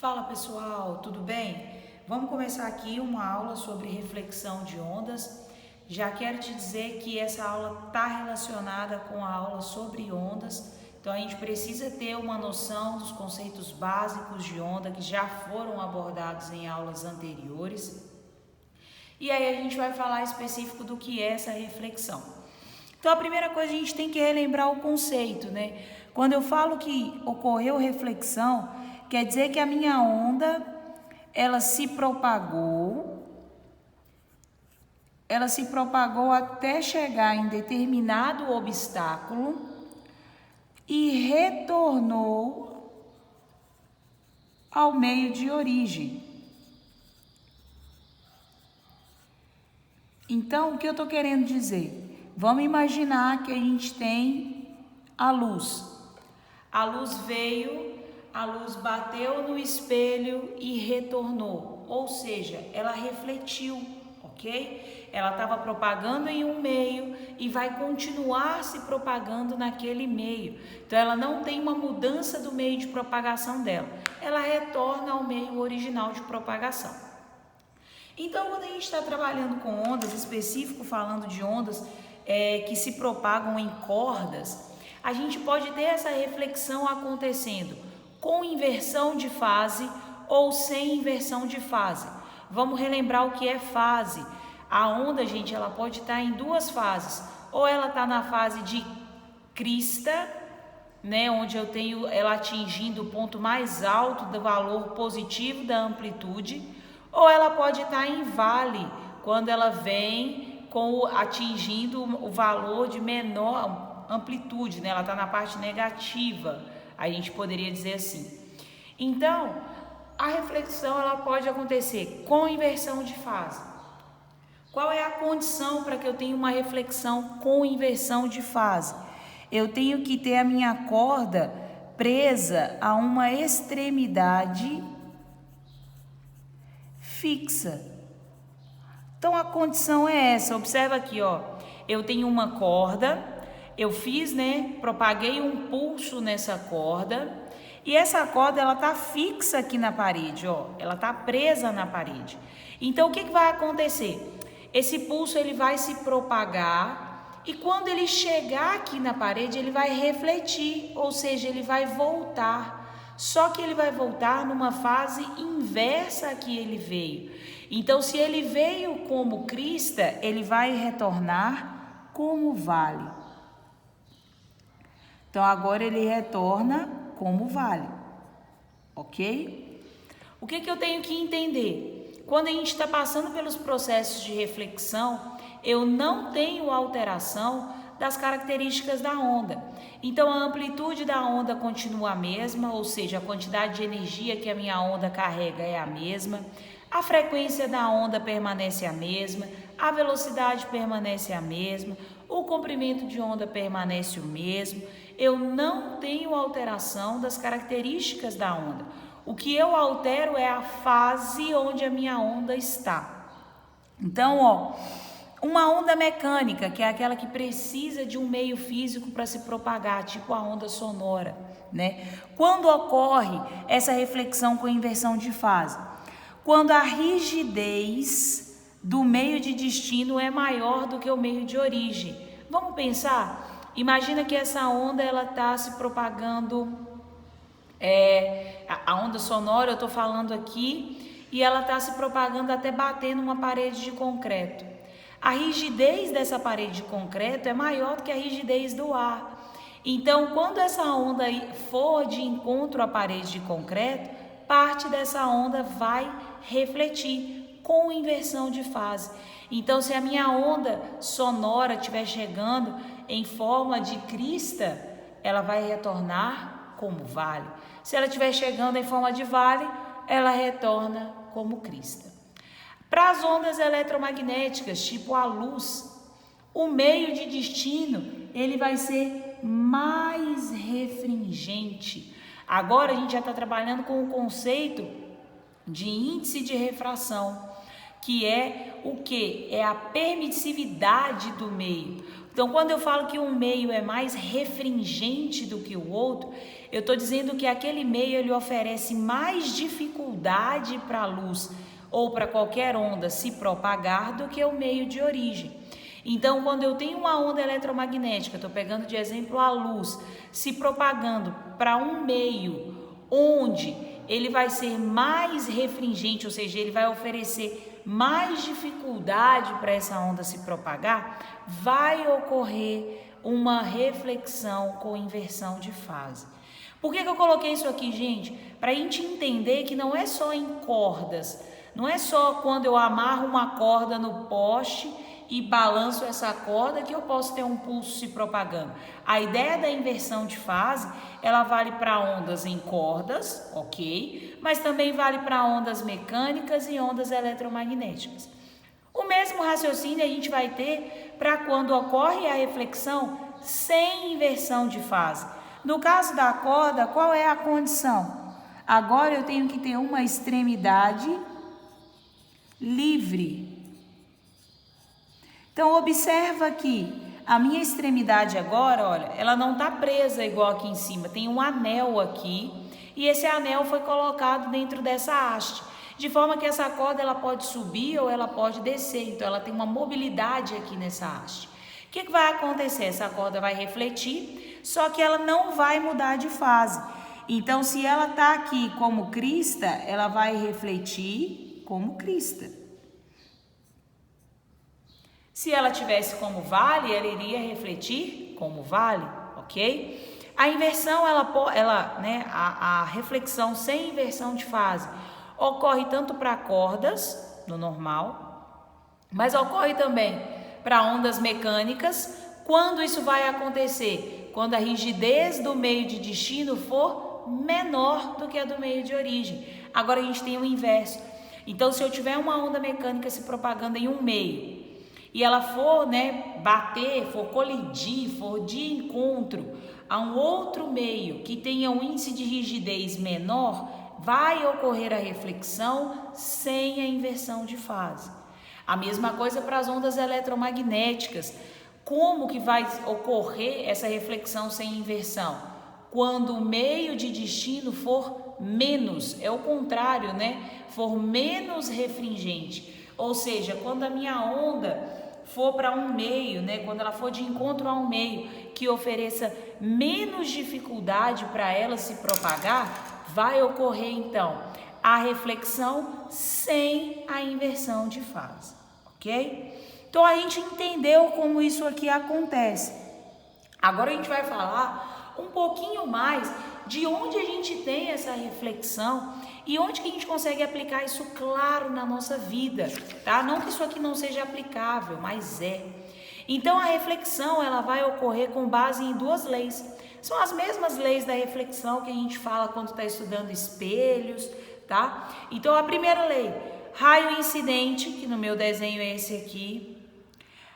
Fala pessoal, tudo bem? Vamos começar aqui uma aula sobre reflexão de ondas. Já quero te dizer que essa aula está relacionada com a aula sobre ondas, então a gente precisa ter uma noção dos conceitos básicos de onda que já foram abordados em aulas anteriores. E aí a gente vai falar específico do que é essa reflexão. Então a primeira coisa a gente tem que relembrar o conceito, né? Quando eu falo que ocorreu reflexão, quer dizer que a minha onda, ela se propagou até chegar em determinado obstáculo e retornou ao meio de origem. Então, o que eu estou querendo dizer? Vamos imaginar que a gente tem a luz. A luz veio, a luz bateu no espelho e retornou, ou seja, ela refletiu, ok? Ela estava propagando em um meio e vai continuar se propagando naquele meio. Então, ela não tem uma mudança do meio de propagação dela. Ela retorna ao meio original de propagação. Então, quando a gente está trabalhando com ondas, específico falando de ondas que se propagam em cordas, a gente pode ter essa reflexão acontecendo com inversão de fase ou sem inversão de fase. Vamos relembrar o que é fase. A onda, gente, ela pode estar em duas fases. Ou ela está na fase de crista, né, onde eu tenho ela atingindo o ponto mais alto do valor positivo da amplitude, ou ela pode estar em vale, quando ela vem atingindo o valor de menor amplitude, né? Ela está na parte negativa, a gente poderia dizer assim. Então, a reflexão ela pode acontecer com inversão de fase. Qual é a condição para que eu tenha uma reflexão com inversão de fase? Eu tenho que ter a minha corda presa a uma extremidade fixa. Então a condição é essa, observa aqui, ó. Eu tenho uma corda, eu fiz, né, propaguei um pulso nessa corda, e essa corda ela tá fixa aqui na parede, ó. Ela tá presa na parede. Então o que vai acontecer? Esse pulso ele vai se propagar e quando ele chegar aqui na parede, ele vai refletir, ou seja, ele vai voltar. Só que ele vai voltar numa fase inversa a que ele veio. Então, se ele veio como crista, ele vai retornar como vale. Então, agora ele retorna como vale. Ok? O que eu tenho que entender? Quando a gente está passando pelos processos de reflexão, eu não tenho alteração das características da onda. Então, a amplitude da onda continua a mesma, ou seja, a quantidade de energia que a minha onda carrega é a mesma, a frequência da onda permanece a mesma, a velocidade permanece a mesma, o comprimento de onda permanece o mesmo. Eu não tenho alteração das características da onda. O que eu altero é a fase onde a minha onda está. Então, ó, uma onda mecânica, que é aquela que precisa de um meio físico para se propagar, tipo a onda sonora, né? Quando ocorre essa reflexão com inversão de fase? Quando a rigidez do meio de destino é maior do que o meio de origem. Vamos pensar? Imagina que essa onda ela está se propagando, a onda sonora eu estou falando aqui, e ela está se propagando até bater numa parede de concreto. A rigidez dessa parede de concreto é maior do que a rigidez do ar. Então, quando essa onda for de encontro à parede de concreto, parte dessa onda vai refletir com inversão de fase. Então, se a minha onda sonora estiver chegando em forma de crista, ela vai retornar como vale. Se ela estiver chegando em forma de vale, ela retorna como crista. Para as ondas eletromagnéticas, tipo a luz, o meio de destino ele vai ser mais refringente. Agora a gente já está trabalhando com o conceito de índice de refração, que é o que? É a permissividade do meio. Então, quando eu falo que um meio é mais refringente do que o outro, eu estou dizendo que aquele meio ele oferece mais dificuldade para a luz ou para qualquer onda se propagar do que o meio de origem. Então, quando eu tenho uma onda eletromagnética, estou pegando de exemplo a luz, se propagando para um meio onde ele vai ser mais refringente, ou seja, ele vai oferecer mais dificuldade para essa onda se propagar, vai ocorrer uma reflexão com inversão de fase. Por que eu coloquei isso aqui, gente? Para a gente entender que não é só em cordas, não é só quando eu amarro uma corda no poste e balanço essa corda que eu posso ter um pulso se propagando. A ideia da inversão de fase, ela vale para ondas em cordas, ok? Mas também vale para ondas mecânicas e ondas eletromagnéticas. O mesmo raciocínio a gente vai ter para quando ocorre a reflexão sem inversão de fase. No caso da corda, qual é a condição? Agora eu tenho que ter uma extremidade livre. Então, observa que a minha extremidade agora, olha, ela não está presa igual aqui em cima. Tem um anel aqui e esse anel foi colocado dentro dessa haste. De forma que essa corda ela pode subir ou ela pode descer. Então, ela tem uma mobilidade aqui nessa haste. O que vai acontecer? Essa corda vai refletir, só que ela não vai mudar de fase. Então, se ela está aqui como crista, ela vai refletir como crista. Se ela tivesse como vale, ela iria refletir como vale, ok? A inversão, a reflexão sem inversão de fase ocorre tanto para cordas, no normal, mas ocorre também para ondas mecânicas. Quando isso vai acontecer? Quando a rigidez do meio de destino for menor do que a do meio de origem. Agora a gente tem o inverso. Então, se eu tiver uma onda mecânica se propagando em um meio, e ela for, bater, for colidir, for de encontro a um outro meio que tenha um índice de rigidez menor, vai ocorrer a reflexão sem a inversão de fase. A mesma coisa para as ondas eletromagnéticas. Como que vai ocorrer essa reflexão sem inversão? Quando o meio de destino for menos, é o contrário, for menos refringente. Ou seja, quando a minha onda for para um meio, quando ela for de encontro a um meio que ofereça menos dificuldade para ela se propagar, vai ocorrer então a reflexão sem a inversão de fase, ok? Então a gente entendeu como isso aqui acontece. Agora a gente vai falar um pouquinho mais de onde a gente tem essa reflexão e onde que a gente consegue aplicar isso, claro, na nossa vida, tá? Não que isso aqui não seja aplicável, mas é. Então, a reflexão, ela vai ocorrer com base em duas leis. São as mesmas leis da reflexão que a gente fala quando está estudando espelhos, tá? Então, a primeira lei, raio incidente, que no meu desenho é esse aqui.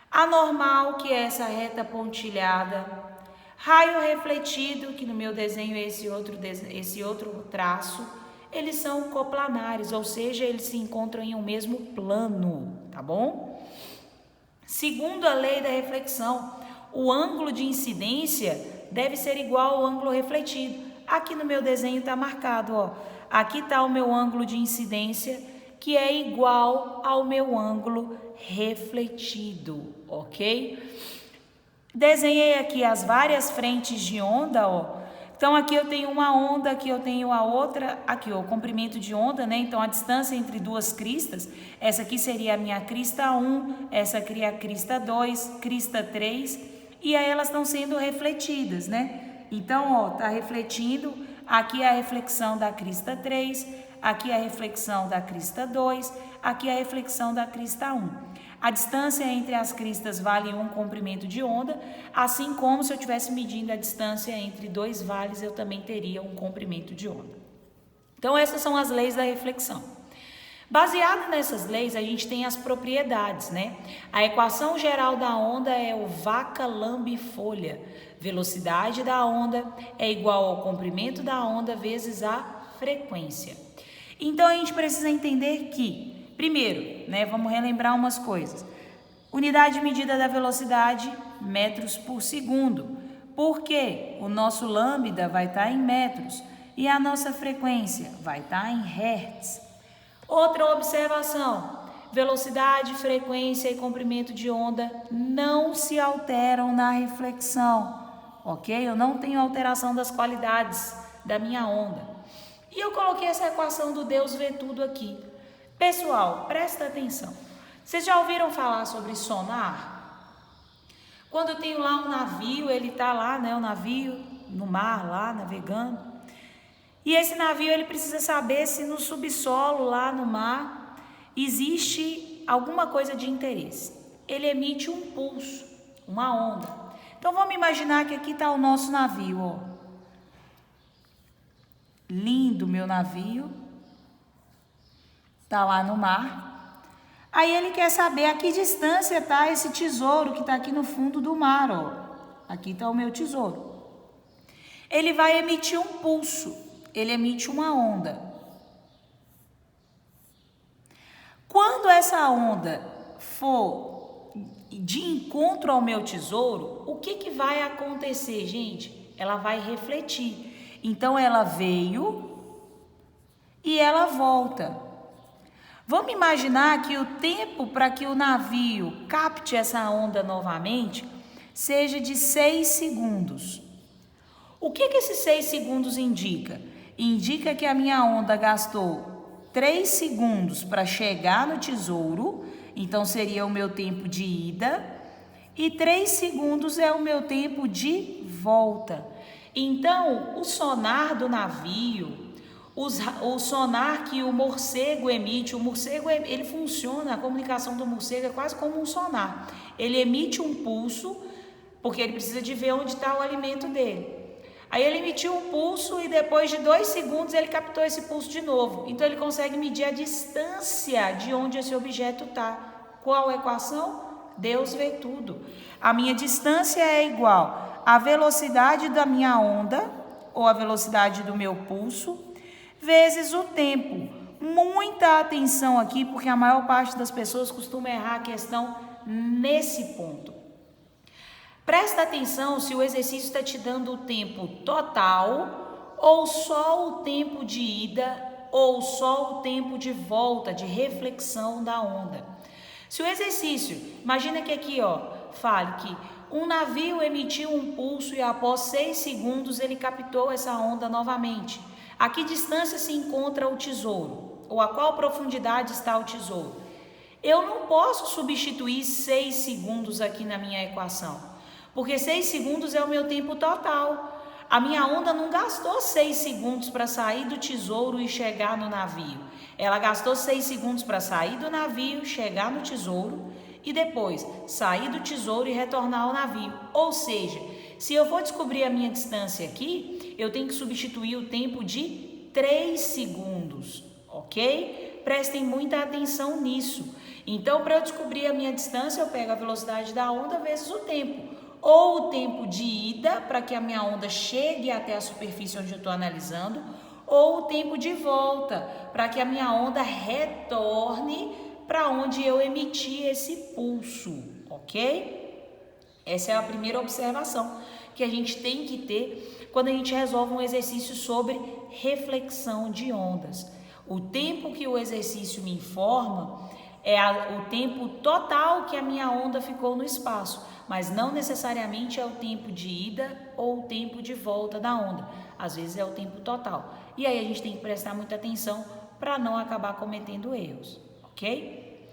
Anormal, que é essa reta pontilhada. Raio refletido, que no meu desenho é esse outro traço. Eles são coplanares, ou seja, eles se encontram em um mesmo plano, tá bom? Segundo a lei da reflexão, o ângulo de incidência deve ser igual ao ângulo refletido. Aqui no meu desenho está marcado, ó. Aqui está o meu ângulo de incidência, que é igual ao meu ângulo refletido, ok? Desenhei aqui as várias frentes de onda, ó. Então, aqui eu tenho uma onda, aqui eu tenho a outra, aqui ó, o comprimento de onda, Então, a distância entre duas cristas, essa aqui seria a minha crista 1, essa aqui é a crista 2, crista 3, e aí elas estão sendo refletidas, Então, ó, tá refletindo, aqui é a reflexão da crista 3, aqui é a reflexão da crista 2, aqui é a reflexão da crista 1. A distância entre as cristas vale um comprimento de onda, assim como se eu estivesse medindo a distância entre dois vales, eu também teria um comprimento de onda. Então, essas são as leis da reflexão. Baseado nessas leis, a gente tem as propriedades, A equação geral da onda é o vaca-lambifolha. Velocidade da onda é igual ao comprimento da onda vezes a frequência. Então, a gente precisa entender que, primeiro, vamos relembrar umas coisas. Unidade de medida da velocidade, metros por segundo. Por quê? O nosso lambda vai estar em metros e a nossa frequência vai estar em hertz. Outra observação: velocidade, frequência e comprimento de onda não se alteram na reflexão, ok? Eu não tenho alteração das qualidades da minha onda. E eu coloquei essa equação do Deus vê tudo aqui. Pessoal, presta atenção. Vocês já ouviram falar sobre sonar? Quando eu tenho lá um navio, ele está lá, né, o navio no mar, lá, navegando. E esse navio, ele precisa saber se no subsolo, lá no mar, existe alguma coisa de interesse. Ele emite um pulso, uma onda. Então, vamos imaginar que aqui está o nosso navio, ó. Lindo meu navio. Está lá no mar. Aí ele quer saber a que distância está esse tesouro que está aqui no fundo do mar, ó. Aqui está o meu tesouro. Ele vai emitir um pulso, ele emite uma onda. Quando essa onda for de encontro ao meu tesouro, o que vai acontecer, gente? Ela vai refletir. Então ela veio e ela volta. Vamos imaginar que o tempo para que o navio capte essa onda novamente seja de 6 segundos. O que esses 6 segundos indica? Indica que a minha onda gastou 3 segundos para chegar no tesouro, então seria o meu tempo de ida, e 3 segundos é o meu tempo de volta. Então, o sonar do navio, o sonar que o morcego emite, ele funciona, a comunicação do morcego é quase como um sonar. Ele emite um pulso, porque ele precisa de ver onde está o alimento dele. Aí ele emitiu um pulso e depois de 2 segundos ele captou esse pulso de novo. Então ele consegue medir a distância de onde esse objeto está. Qual a equação? Deus vê tudo. A minha distância é igual à velocidade da minha onda, ou a velocidade do meu pulso, vezes o tempo. Muita atenção aqui, porque a maior parte das pessoas costuma errar a questão nesse ponto. Presta atenção se o exercício está te dando o tempo total, ou só o tempo de ida, ou só o tempo de volta, de reflexão da onda. Se o exercício, imagina que aqui, ó, fale que um navio emitiu um pulso e após 6 segundos ele captou essa onda novamente. A que distância se encontra o tesouro? Ou a qual profundidade está o tesouro? Eu não posso substituir 6 segundos aqui na minha equação, porque 6 segundos é o meu tempo total. A minha onda não gastou 6 segundos para sair do tesouro e chegar no navio. Ela gastou 6 segundos para sair do navio, chegar no tesouro e depois sair do tesouro e retornar ao navio. Ou seja, se eu for descobrir a minha distância aqui, eu tenho que substituir o tempo de 3 segundos, ok? Prestem muita atenção nisso. Então, para eu descobrir a minha distância, eu pego a velocidade da onda vezes o tempo. Ou o tempo de ida, para que a minha onda chegue até a superfície onde eu estou analisando, ou o tempo de volta, para que a minha onda retorne para onde eu emiti esse pulso, ok? Essa é a primeira observação que a gente tem que ter quando a gente resolve um exercício sobre reflexão de ondas. O tempo que o exercício me informa é o tempo total que a minha onda ficou no espaço, mas não necessariamente é o tempo de ida ou o tempo de volta da onda. Às vezes é o tempo total. E aí a gente tem que prestar muita atenção para não acabar cometendo erros, ok?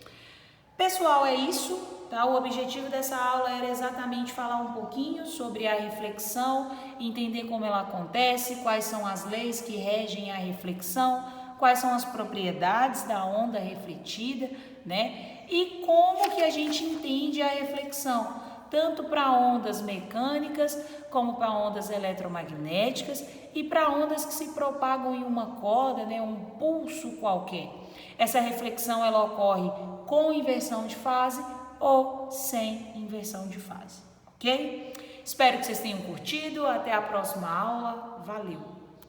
Pessoal, é isso, tá? O objetivo dessa aula era exatamente falar um pouquinho sobre a reflexão, entender como ela acontece, quais são as leis que regem a reflexão, quais são as propriedades da onda refletida, né? E como que a gente entende a reflexão, tanto para ondas mecânicas, como para ondas eletromagnéticas e para ondas que se propagam em uma corda, né? Um pulso qualquer. Essa reflexão ela ocorre com inversão de fase ou sem inversão de fase, ok? Espero que vocês tenham curtido. Até a próxima aula. Valeu!